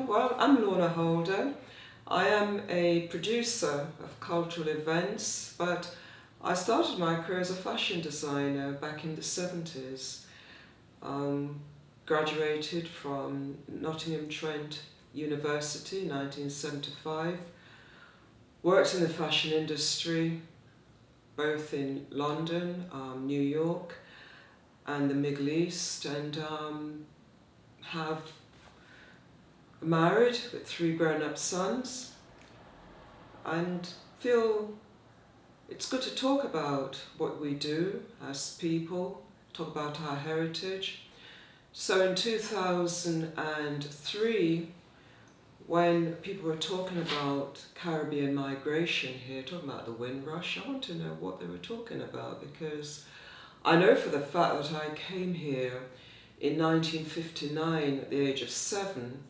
Well, I'm Lorna Holder. I am a producer of cultural events, but I started my career as a fashion designer back in the 70s. Graduated from Nottingham Trent University in 1975. Worked in the fashion industry, both in London, New York, and the Middle East, and have married with 3 grown-up sons, and feel it's good to talk about what we do as people, talk about our heritage. So in 2003, when people were talking about Caribbean migration here, talking about the Windrush, I want to know what they were talking about, because I know for the fact that I came here in 1959 at the age of 7,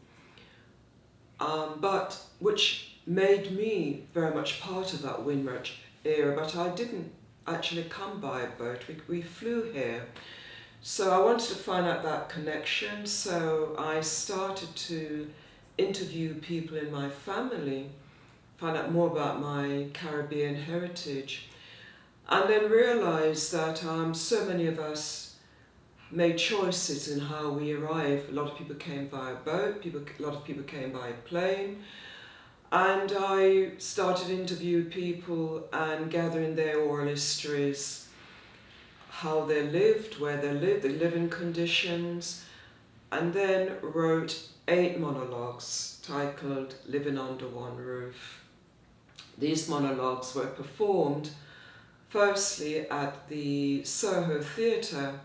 but which made me very much part of that Windrush era, but I didn't actually come by a boat, we flew here. So I wanted to find out that connection, so I started to interview people in my family, find out more about my Caribbean heritage, and then realised that so many of us made choices in how we arrived. A lot of people came by a boat, a lot of people came by a plane, and I started interviewing people and gathering their oral histories, how they lived, where they lived, the living conditions, and then wrote 8 monologues titled Living Under One Roof. These monologues were performed firstly at the Soho Theatre,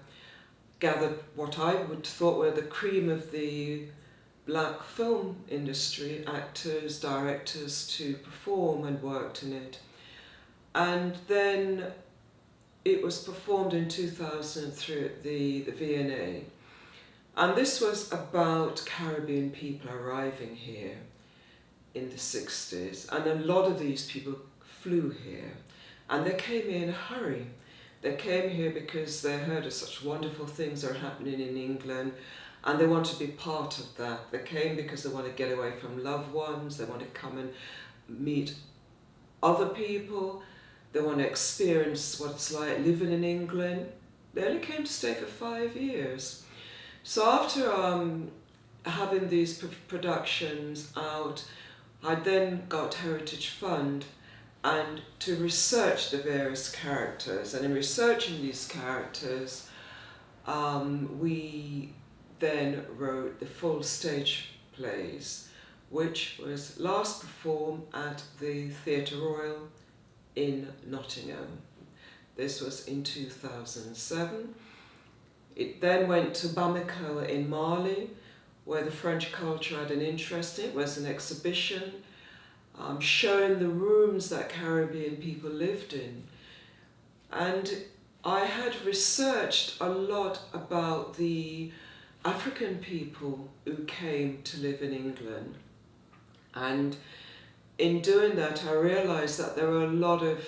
gathered what I would thought were the cream of the black film industry, actors, directors, to perform, and worked in it. And then it was performed in 2003 at the V&A. And this was about Caribbean people arriving here in the 60s. And a lot of these people flew here. And they came here in a hurry. They came here because they heard of such wonderful things are happening in England, and they want to be part of that. They came because they want to get away from loved ones, they want to come and meet other people, they want to experience what it's like living in England. They only came to stay for 5 years. So after having these productions out, I then got Heritage Fund and to research the various characters. And in researching these characters, we then wrote the full stage plays, which was last performed at the Theatre Royal in Nottingham. This was in 2007. It then went to Bamako in Mali, where the French culture had an interest in. It was an exhibition showing the rooms that Caribbean people lived in. And I had researched a lot about the African people who came to live in England. And in doing that, I realised that there were a lot of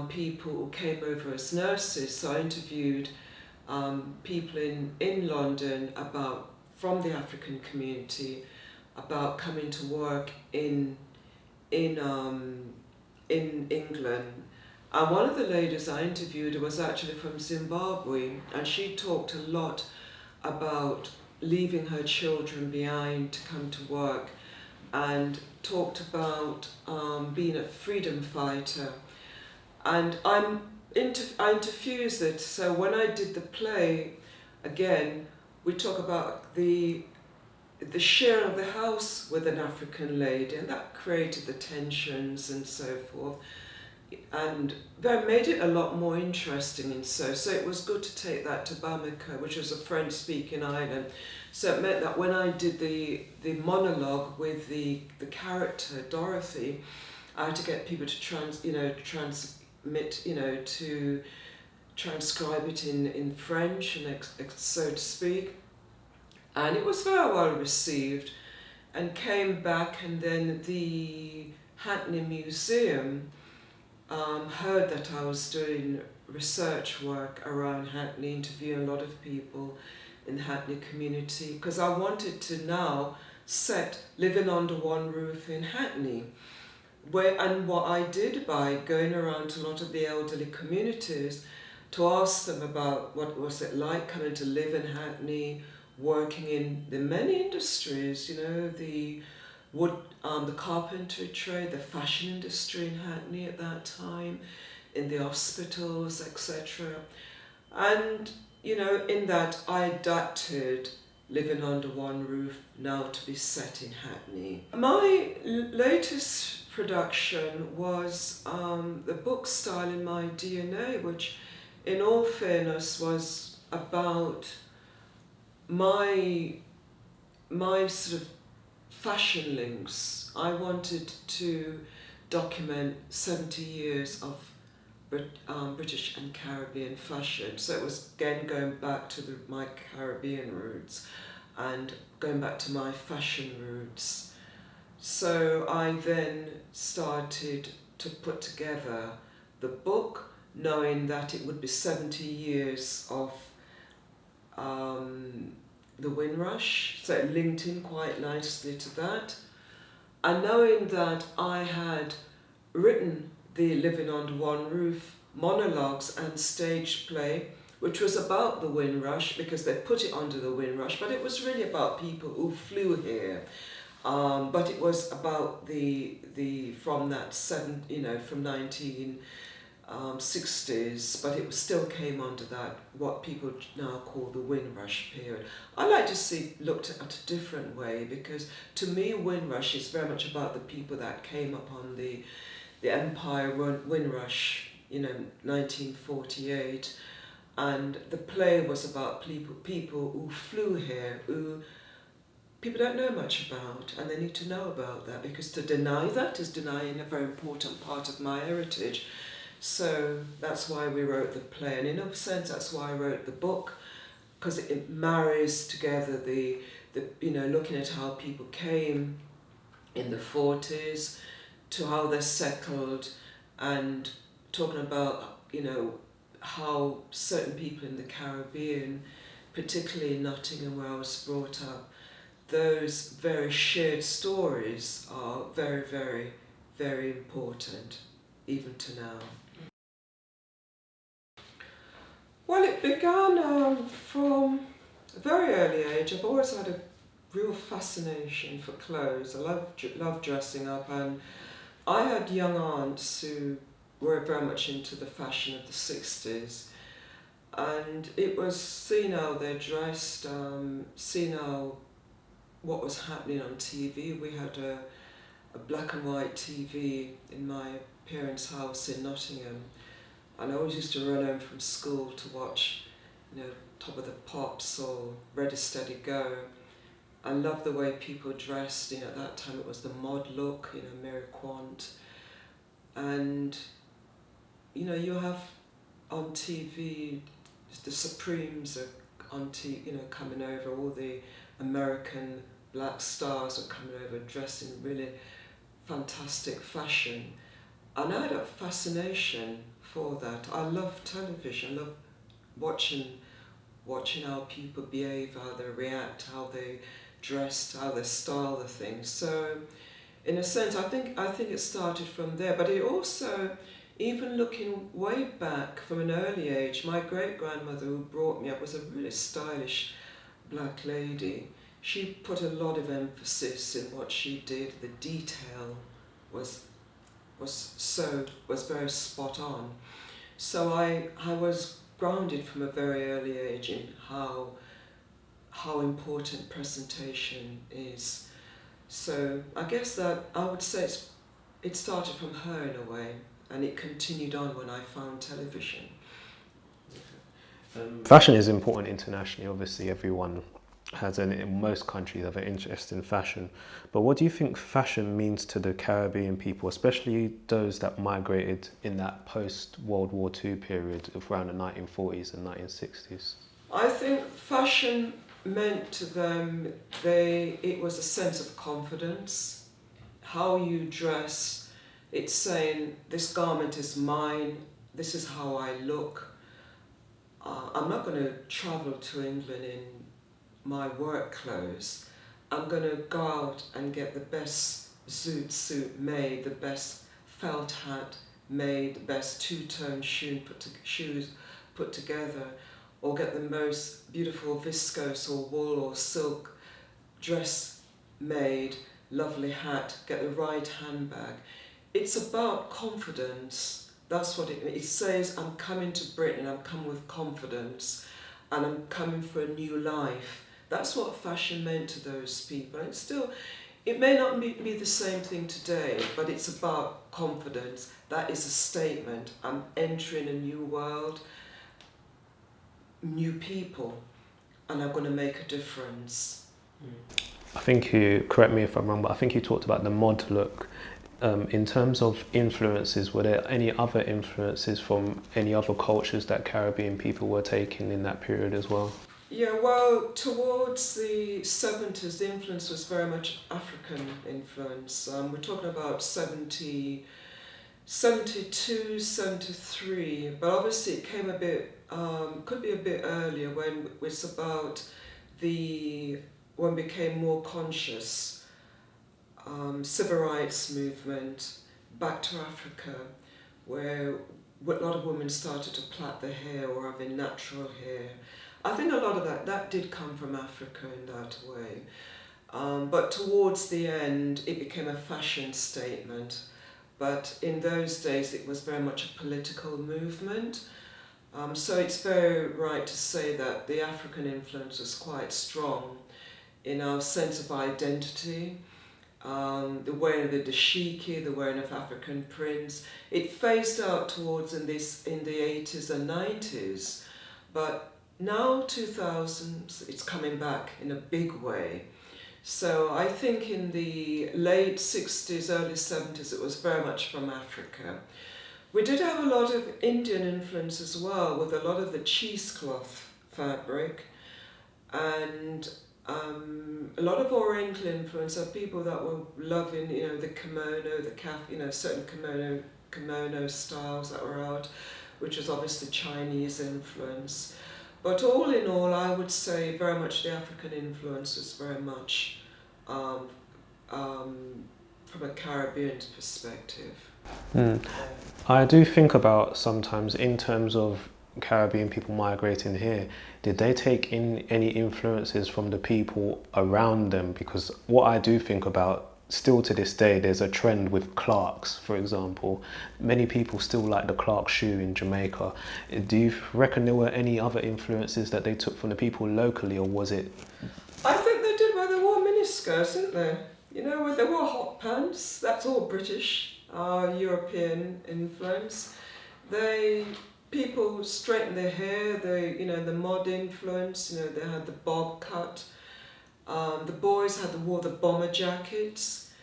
people who came over as nurses. So I interviewed people in London from the African community about coming to work in England. And one of the ladies I interviewed was actually from Zimbabwe, and she talked a lot about leaving her children behind to come to work, and talked about being a freedom fighter. And I interfused it, so when I did the play, again, we talk about the sharing of the house with an African lady, and that created the tensions and so forth, and that made it a lot more interesting. And so it was good to take that to Bamako, which was a French-speaking island. So it meant that when I did the monologue with the character Dorothy, I had to get people to to transcribe it in French, and so to speak. And it was very well received, and came back, and then the Hackney Museum heard that I was doing research work around Hackney, interviewing a lot of people in the Hackney community, because I wanted to now set living under one roof in Hackney. And what I did by going around to a lot of the elderly communities to ask them about what was it like coming to live in Hackney, working in the many industries, the wood, the carpentry trade, the fashion industry in Hackney at that time, in the hospitals, etc. And, in that I adapted living under one roof now to be set in Hackney. My latest production was the book Style in My DNA, which in all fairness was about my sort of fashion links. I wanted to document 70 years of British and Caribbean fashion. So it was again going back to my Caribbean roots and going back to my fashion roots. So I then started to put together the book, knowing that it would be 70 years of the Windrush, so it linked in quite nicely to that. And knowing that I had written the Living Under One Roof monologues and stage play, which was about the Windrush because they put it under the Windrush, but it was really about people who flew here. But it was about from 1960s, but it still came under that, what people now call the Windrush period. I like to see looked at a different way, because to me Windrush is very much about the people that came upon the Empire Windrush, 1948, and the play was about people who flew here, who people don't know much about, and they need to know about that, because to deny that is denying a very important part of my heritage. So that's why we wrote the play, and in a sense that's why I wrote the book, because it marries together the looking at how people came in the 40s to how they settled, and talking about how certain people in the Caribbean, particularly in Nottingham where I was brought up, those very shared stories are very, very, very important even to now. Well, it began from a very early age. I've always had a real fascination for clothes. I love dressing up, and I had young aunts who were very much into the fashion of the 60s, and it was seeing how they dressed, seeing how what was happening on TV. We had a black and white TV in my parents' house in Nottingham, and I always used to run home from school to watch, Top of the Pops or Ready Steady Go. I loved the way people dressed. At that time it was the mod look, Mary Quant, and you have on TV the Supremes are on TV, coming over. All the American black stars are coming over dressed in really fantastic fashion. And I had a fascination for that. I love television. I love watching how people behave, how they react, how they dressed, how they style the things. So, in a sense, I think it started from there. But it also, even looking way back from an early age, my great-grandmother who brought me up was a really stylish black lady. She put a lot of emphasis in what she did. The detail was very spot on. So I was grounded from a very early age in how important presentation is. So I guess that I would say it started from her in a way, and it continued on when I found television. Fashion is important internationally. Obviously, everyone has, in most countries, have an interest in fashion. But what do you think fashion means to the Caribbean people, especially those that migrated in that post-World War II period of around the 1940s and 1960s? I think fashion meant to them, it was a sense of confidence. How you dress, it's saying, this garment is mine, this is how I look. I'm not going to travel to England in my work clothes. I'm going to go out and get the best zoot suit made, the best felt hat made, the best two-tone shoes put together, or get the most beautiful viscose or wool or silk dress made, lovely hat, get the right handbag. It's about confidence. That's what it says. I'm coming to Britain, I'm coming with confidence, and I'm coming for a new life. That's what fashion meant to those people. And it may not be the same thing today, but it's about confidence. That is a statement. I'm entering a new world, new people, and I'm going to make a difference. I think correct me if I'm wrong, but I think you talked about the mod look. In terms of influences, were there any other influences from any other cultures that Caribbean people were taking in that period as well? Yeah, well, towards the 70s, the influence was very much African influence. We're talking about 72, 73, but obviously it came a bit, could be a bit earlier when it's about when we became more conscious. Civil rights movement, back to Africa, where a lot of women started to plait their hair or having natural hair. I think a lot of that did come from Africa in that way. But towards the end, it became a fashion statement. But in those days, it was very much a political movement. So it's very right to say that the African influence was quite strong in our sense of identity. The wearing of the dashiki, the wearing of African prints. It phased out towards in the 80s and 90s, but now 2000s, it's coming back in a big way. So I think in the late 60s, early 70s, it was very much from Africa. We did have a lot of Indian influence as well, with a lot of the cheesecloth fabric, and a lot of Oriental influence of people that were loving, the kimono, certain kimono styles that were out, which was obviously Chinese influence. But all in all, I would say very much the African influence was very much from a Caribbean perspective. I do think about sometimes in terms of Caribbean people migrating here, did they take in any influences from the people around them? Because what I do think about, still to this day, there's a trend with Clarks, for example. Many people still like the Clark shoe in Jamaica. Do you reckon there were any other influences that they took from the people locally, or was it? I think they did. Well, they wore miniskirts, didn't they? They wore hot pants. That's all British, European influence. People straightened their hair. The mod influence. They had the bob cut. The boys wore the bomber jackets.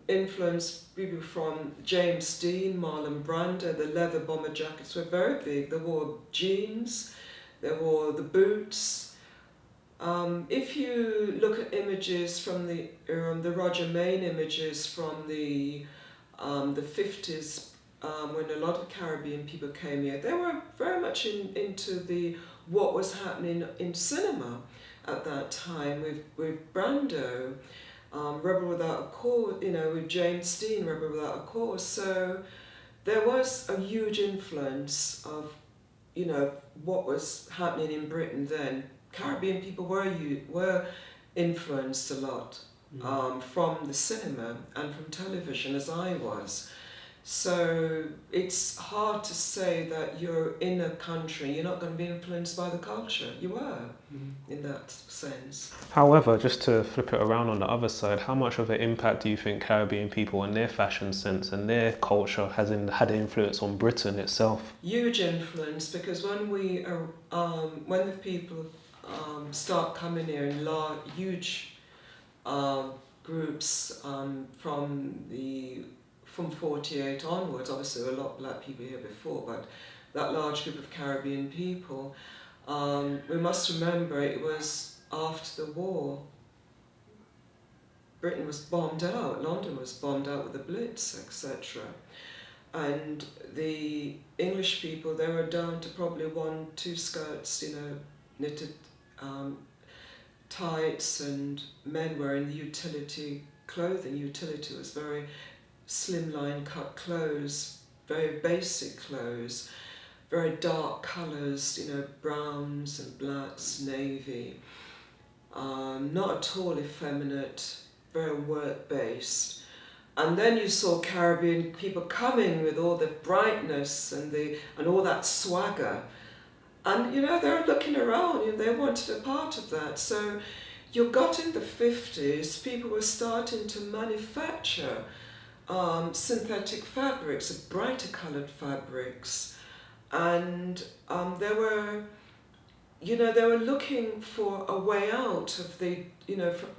Influenced people from James Dean, Marlon Brando. The leather bomber jackets were very big. They wore jeans. They wore the boots. If you look at images from the Roger Main images from the 50s, when a lot of Caribbean people came here, they were very much into what was happening in cinema at that time with Brando, Rebel Without a Cause, with James Dean, Rebel Without a Cause. So there was a huge influence of, what was happening in Britain then. Caribbean people were influenced a lot from the cinema and from television, as I was. So it's hard to say that you're in a country, you're not going to be influenced by the culture. You were, in that sense. However, just to flip it around on the other side, how much of an impact do you think Caribbean people and their fashion sense and their culture had an influence on Britain itself? Huge influence, because when the people start coming here in huge groups from 48 onwards, obviously there were a lot of black people here before, but that large group of Caribbean people, we must remember it was after the war. Britain was bombed out, London was bombed out with the Blitz, etc. And the English people, they were down to probably 1-2 skirts, knitted tights, and men wearing the utility clothing. Utility was very slimline cut clothes, very basic clothes, very dark colours, you know, browns and blacks, navy. Not at all effeminate, very work-based. And then you saw Caribbean people coming with all the brightness and all that swagger. And, you know, they were looking around and they wanted a part of that. So you got in the 50s, people were starting to manufacture synthetic fabrics, brighter coloured fabrics. And they were looking for a way out of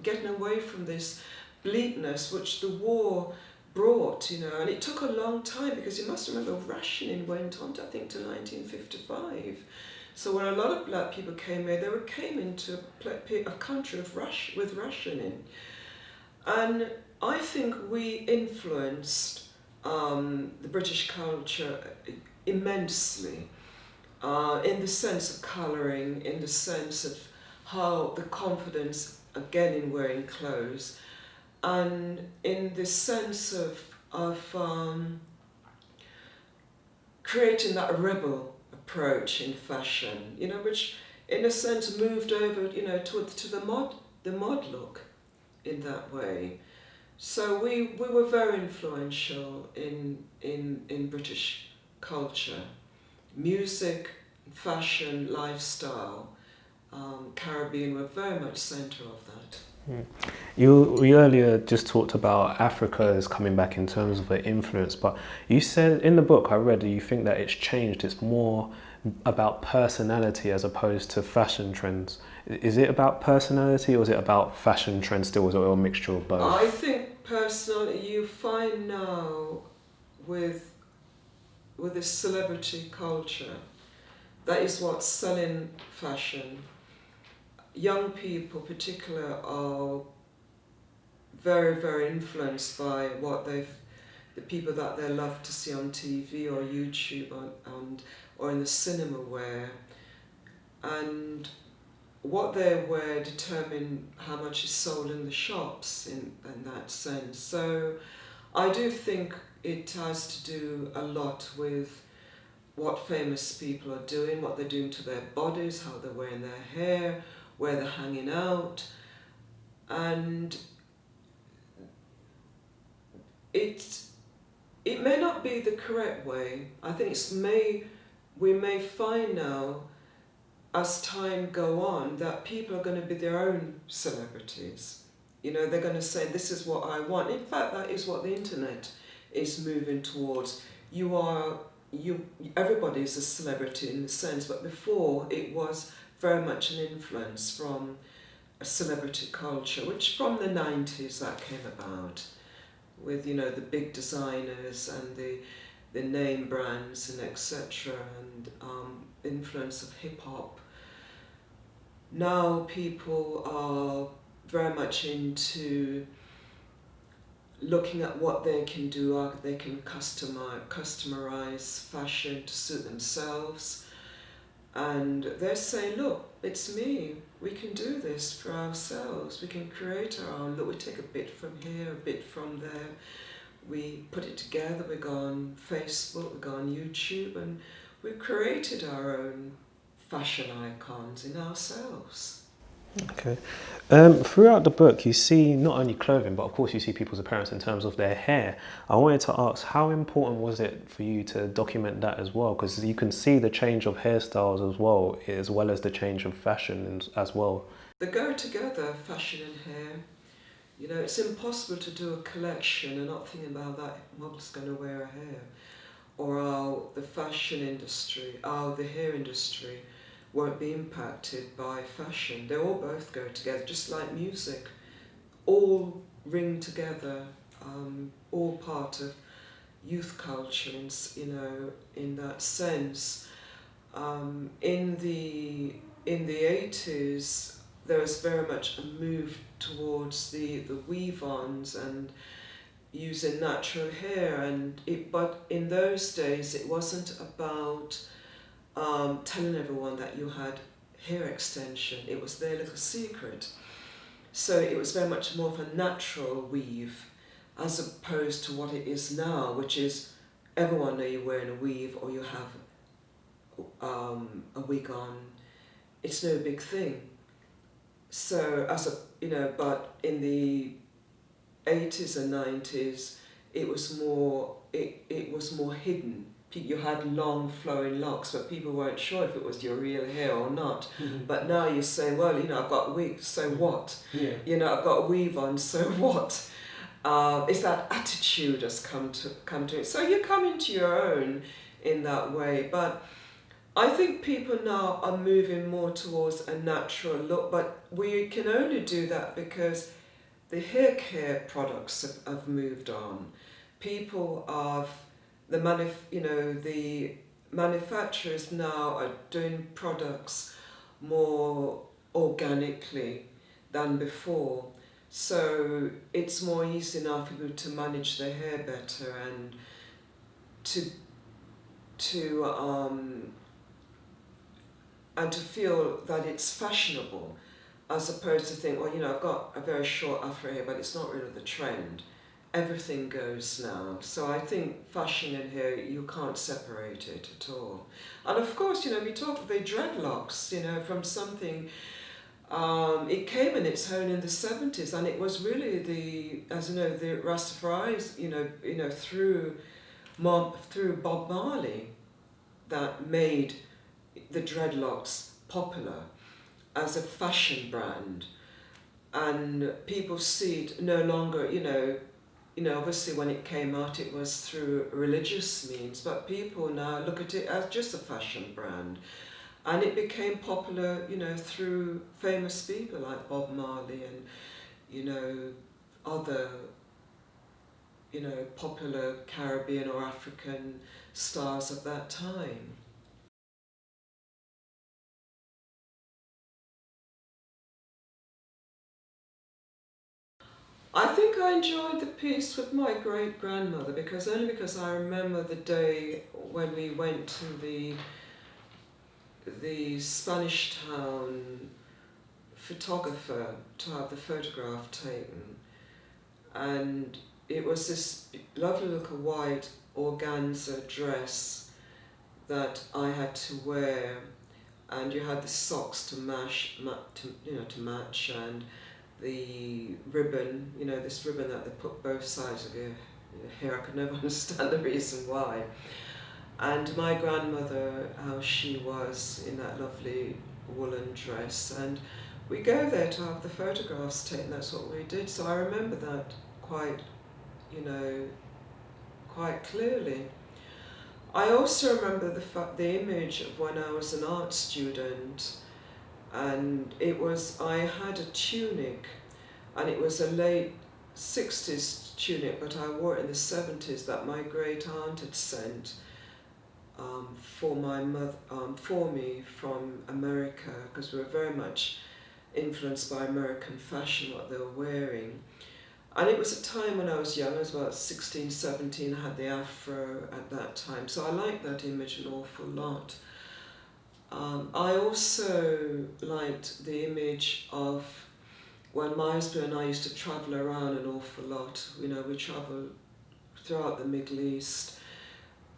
getting away from this bleakness which the war brought, and it took a long time, because you must remember rationing went on, I think, to 1955. So when a lot of black people came here, they came into a country with rationing. And I think we influenced the British culture immensely, in the sense of colouring, in the sense of how the confidence, again, in wearing clothes, and in the sense of creating that rebel approach in fashion, which in a sense moved over, to the mod look in that way. So we were very influential in British culture, music, fashion, lifestyle. Caribbean were very much centre of that. You earlier just talked about Africa as coming back in terms of the influence, but you said in the book I read that you think that it's changed. It's more about personality as opposed to fashion trends. Is it about personality, or is it about fashion trends still, or is it a mixture of both? I think personally you find now with this celebrity culture, that is what's selling fashion. Young people, particular, are very, very influenced by the people that they love to see on TV or YouTube or in the cinema wear, and what they wear determine how much is sold in the shops in that sense. So I do think it has to do a lot with what famous people are doing, what they're doing to their bodies, how they're wearing their hair, where they're hanging out. And it may not be the correct way. I think we may find now, as time go on, that people are going to be their own celebrities. They're going to say, this is what I want. In fact, that is what the internet is moving towards. Everybody is a celebrity in a sense, but before it was very much an influence from a celebrity culture, which from the 90s that came about, with the big designers and the name brands and etc., and influence of hip hop. Now people are very much into looking at what they can do. They can customize fashion to suit themselves, and they're saying, look, it's me, we can do this for ourselves, we can create our own look, we take a bit from here, a bit from there, we put it together, we go on Facebook, we go on YouTube, and we've created our own fashion icons in ourselves. Okay. Throughout the book, you see not only clothing, but of course you see people's appearance in terms of their hair. I wanted to ask, how important was it for you to document that as well? Because you can see the change of hairstyles as well as the change of fashion as well. They go together, fashion and hair. It's impossible to do a collection and not think about that model's going to wear a hair, or how the fashion industry, how the hair industry won't be impacted by fashion. They all both go together, just like music. All ring together, all part of youth culture, in that sense. In the 80s, there was very much a move towards the weave-ons and using natural hair, but in those days it wasn't about telling everyone that you had hair extension. It was their little secret. So it was very much more of a natural weave as opposed to what it is now, which is everyone know you're wearing a weave or you have a wig on. It's no big thing. So but in the 80s and 90s, it was more hidden. You had long flowing locks, but people weren't sure if it was your real hair or not. Mm-hmm. But now you say, well, I've got a wig, so what? Yeah. I've got a weave on, so what? It's that attitude has come to it. So you come into your own in that way. But I think people now are moving more towards a natural look, but we can only do that because the hair care products have moved on. People the manufacturers now are doing products more organically than before. So it's more easy now for people to manage their hair better and to feel that it's fashionable, as opposed to think, well, I've got a very short afro hair, but it's not really the trend. Everything goes now. So I think fashion and hair, you can't separate it at all. And of course, we talk of the dreadlocks, from something, it came in its own in the 70s, and it was really the Rastafaris, through Bob Marley that made the dreadlocks popular as a fashion brand. And people see it no longer, obviously when it came out it was through religious means, but people now look at it as just a fashion brand. And it became popular, through famous people like Bob Marley and, other, popular Caribbean or African stars of that time. I think I enjoyed the piece with my great-grandmother because I remember the day when we went to the Spanish town photographer to have the photograph taken, and it was this lovely little white organza dress that I had to wear, and you had the socks to match, and the ribbon, this ribbon that they put both sides of your hair. I could never understand the reason why. And my grandmother, how she was in that lovely woolen dress, and we go there to have the photographs taken. That's what we did. So I remember that quite clearly. I also remember the image of when I was an art student, and I had a tunic, and it was a late 60s tunic, but I wore it in the 70s that my great aunt had sent for my mother, for me from America, because we were very much influenced by American fashion, what they were wearing. And it was a time when I was young, I was about 16, 17, I had the afro at that time, so I liked that image an awful lot. I also liked the image of when my husband and I used to travel around an awful lot. We travelled throughout the Middle East,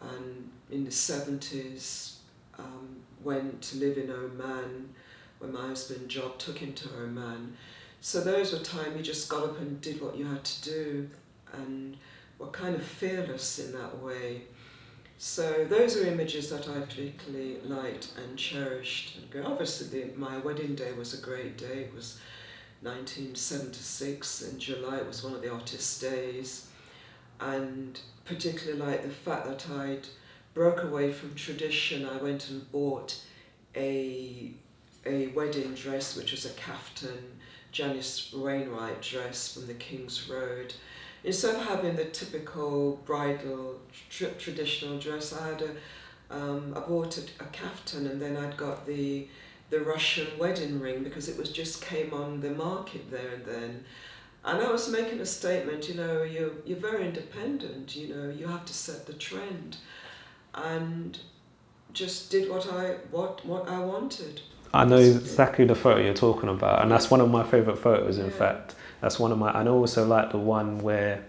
and in the 70s went to live in Oman when my husband's job took him to Oman. So those were times you just got up and did what you had to do and were kind of fearless in that way. So those are images that I particularly liked and cherished. And obviously my wedding day was a great day. It was 1976 in July. It was one of the hottest days. And particularly like the fact that I'd broke away from tradition. I went and bought a wedding dress, which was a kaftan, Janice Wainwright dress from the King's Road. Instead of having the typical bridal traditional dress, I bought a kaftan, and then I'd got the Russian wedding ring because it just came on the market there and then. And I was making a statement, you're very independent, you have to set the trend, and just did what I wanted. I know exactly the photo you're talking about, and that's one of my favourite photos, in fact. That's one of my, and I also like the one where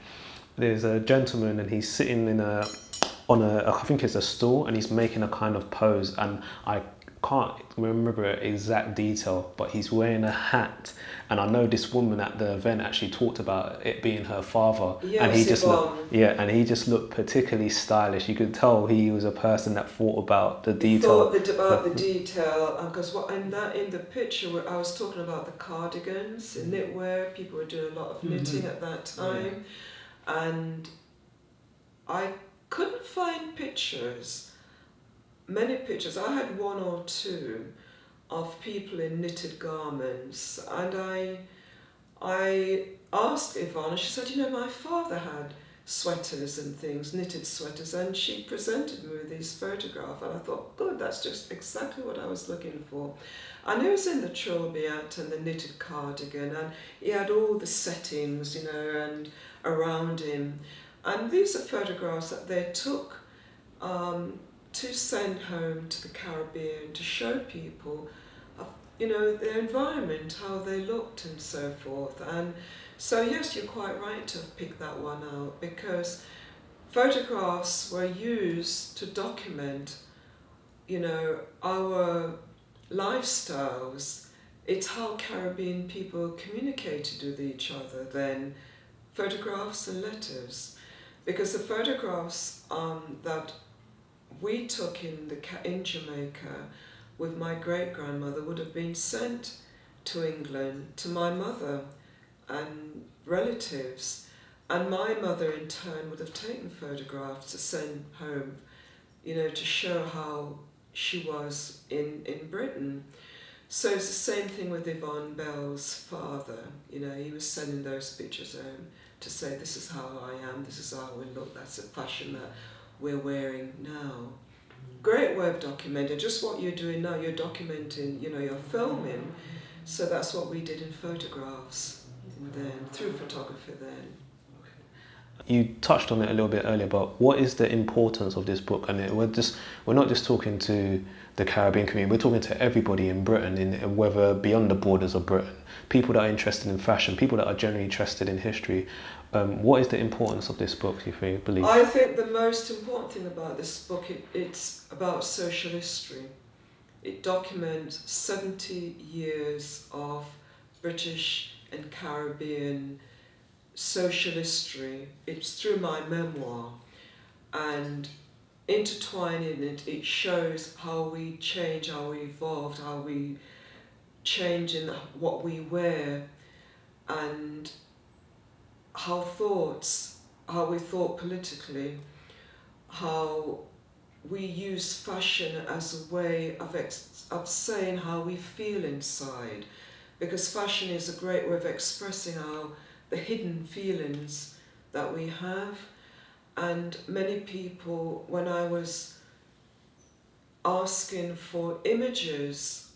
there's a gentleman and he's sitting on a, I think it's a stool, and he's making a kind of pose, and I can't remember exact detail, but he's wearing a hat, and I know this woman at the event actually talked about it being her father, and he just looked particularly stylish. You could tell he was a person that thought about the detail. About the detail, because in the picture where I was talking about the cardigans, knitwear, people were doing a lot of knitting at that time, and I couldn't find many pictures. I had one or two of people in knitted garments, and I asked Yvonne, and she said, my father had sweaters and things, knitted sweaters, and she presented me with these photographs, and I thought, good, that's just exactly what I was looking for. And he was in the trilby hat and the knitted cardigan, and he had all the settings, and around him. And these are photographs that they took to send home to the Caribbean to show people, their environment, how they looked and so forth. And so yes, you're quite right to have picked that one out, because photographs were used to document, our lifestyles. It's how Caribbean people communicated with each other then, photographs and letters. Because the photographs that we took in Jamaica with my great-grandmother would have been sent to England to my mother and relatives, and my mother in turn would have taken photographs to send home, to show how she was in Britain. So it's the same thing with Yvonne Bell's father. He was sending those pictures home to say, this is how I am, this is how we look, that's the fashion that we're wearing now. Great way of documenting. Just what you're doing now, you're documenting, you're filming. So that's what we did in photographs, and then through photography then. You touched on it a little bit earlier, but what is the importance of this book? And we're not just talking to the Caribbean community, we're talking to everybody in Britain, whether beyond the borders of Britain, people that are interested in fashion, people that are generally interested in history. What is the importance of this book, do you believe? I think the most important thing about this book, it's about social history. It documents 70 years of British and Caribbean social history. It's through my memoir, and intertwining it shows how we change, how we evolved, how we change in what we wear, and how we thought politically, how we use fashion as a way of saying how we feel inside, because fashion is a great way of expressing the hidden feelings that we have. And many people, when I was asking for images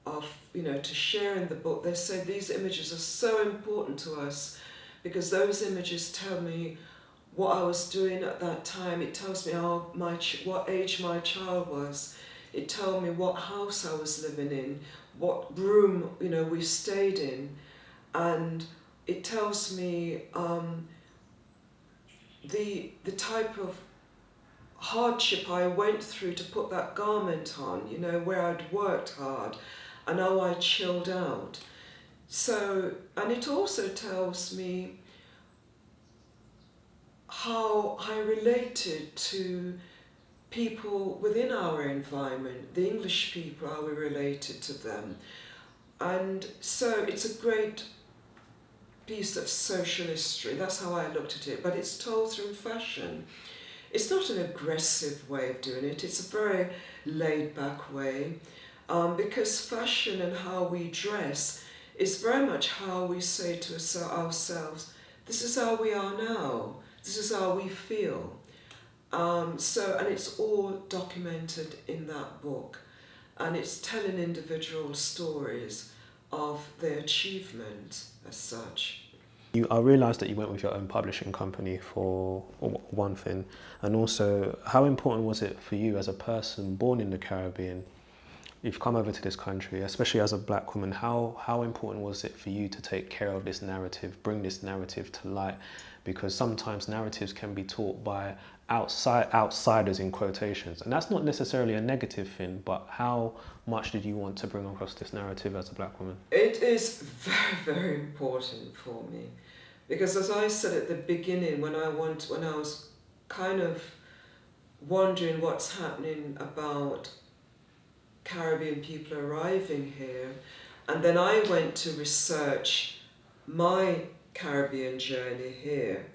of, to share in the book, they said these images are so important to us because those images tell me what I was doing at that time. It tells me what age my child was. It tells me what house I was living in, what room we stayed in, and it tells me the type of hardship I went through to put that garment on, where I'd worked hard and how I chilled out. So, and it also tells me how I related to people within our environment, the English people, how we related to them. And so it's a great piece of social history. That's how I looked at it, but it's told through fashion. It's not an aggressive way of doing it, it's a very laid-back way, because fashion and how we dress is very much how we say to ourselves, this is how we are now, this is how we feel. And it's all documented in that book, and it's telling individual stories of their achievement as such. I realised that you went with your own publishing company for one thing, and also how important was it for you as a person born in the Caribbean you've come over to this country, especially as a black woman, how important was it for you to take care of this narrative, bring this narrative to light? Because sometimes narratives can be taught by outsiders in quotations, and that's not necessarily a negative thing, but how much did you want to bring across this narrative as a black woman? It is very, very important for me, because as I said at the beginning, when I was kind of wondering what's happening about Caribbean people arriving here, and then I went to research my Caribbean journey here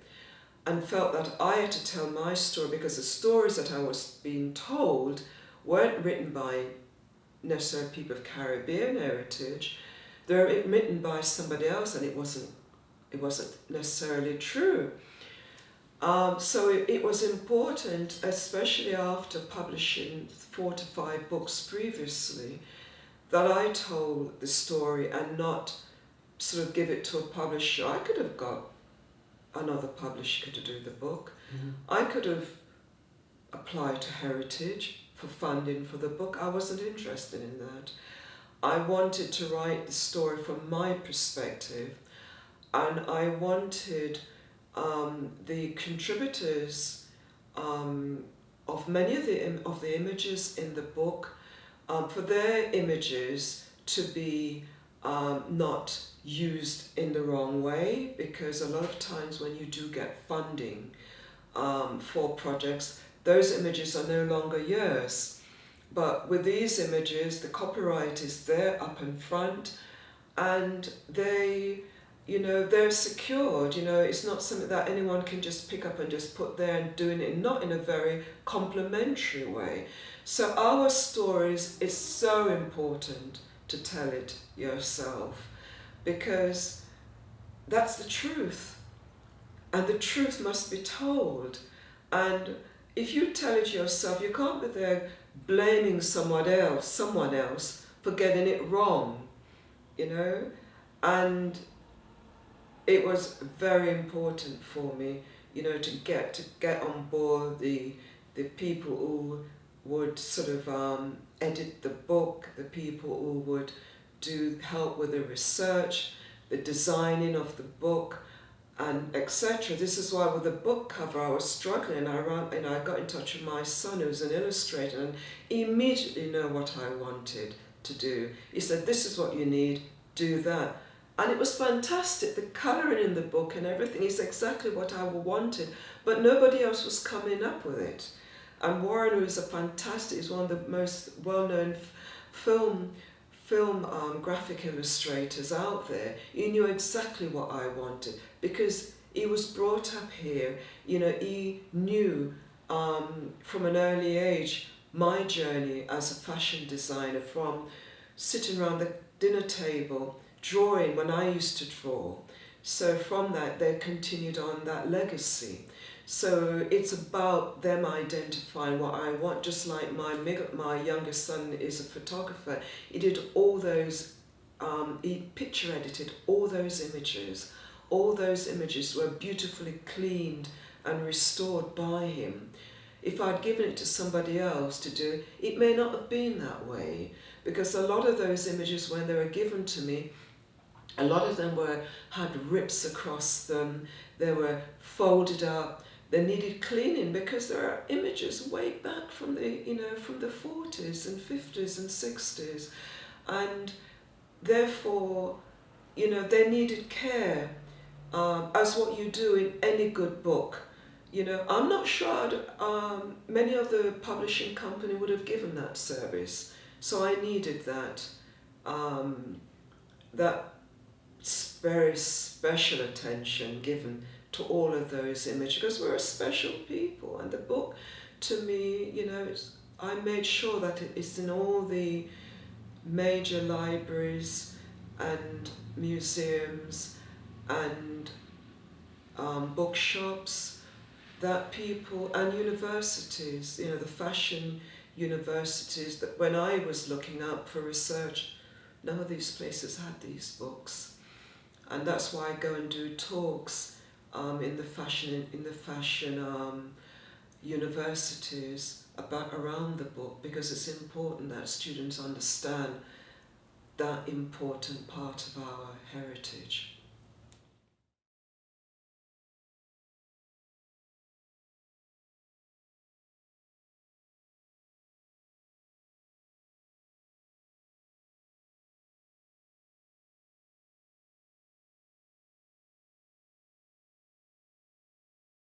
and felt that I had to tell my story, because the stories that I was being told weren't written by necessarily people of Caribbean heritage. They're written by somebody else, and it wasn't necessarily true. So it was important, especially after publishing 4 to 5 books previously, that I told the story and not sort of give it to a publisher. I could have got another publisher to do the book. Mm-hmm. I could have applied to Heritage for funding for the book. I wasn't interested in that. I wanted to write the story from my perspective, and I wanted the contributors of many of the images in the book, for their images to be not used in the wrong way, because a lot of times when you do get funding for projects, those images are no longer yours. But with these images, the copyright is there up in front, and they're secured. It's not something that anyone can just pick up and just put there and doing it not in a very complimentary way. So our stories, is so important to tell it yourself, because that's the truth, and the truth must be told. And if you tell it yourself, you can't be there blaming someone else for getting it wrong, and it was very important for me, to get on board the people who would sort of edit the book, the people who would help with the research, the designing of the book, and etc. This is why with the book cover I was struggling. I got in touch with my son, who's an illustrator, and he immediately knew what I wanted to do. He said, "This is what you need, do that." And it was fantastic, the colouring in the book and everything is exactly what I wanted, but nobody else was coming up with it. And Warren, who is he's one of the most well-known film graphic illustrators out there, he knew exactly what I wanted, because he was brought up here. He knew from an early age my journey as a fashion designer, from sitting around the dinner table drawing when I used to draw. So from that, they continued on that legacy. So it's about them identifying what I want, just like my youngest son is a photographer. He did all those, he picture edited all those images. All those images were beautifully cleaned and restored by him. If I'd given it to somebody else to do, it may not have been that way, because a lot of those images, when they were given to me, a lot of them had rips across them, they were folded up, they needed cleaning, because there are images way back from the 40s and 50s and 60s, and therefore, they needed care, as what you do in any good book. I'm not sure many of the publishing company would have given that service, so I needed that very special attention given to all of those images, because we're a special people. And the book, to me, I made sure that it's in all the major libraries and museums and bookshops, that people, and universities, the fashion universities, that when I was looking up for research, none of these places had these books. And that's why I go and do talks in the fashion universities around the book, because it's important that students understand that important part of our heritage.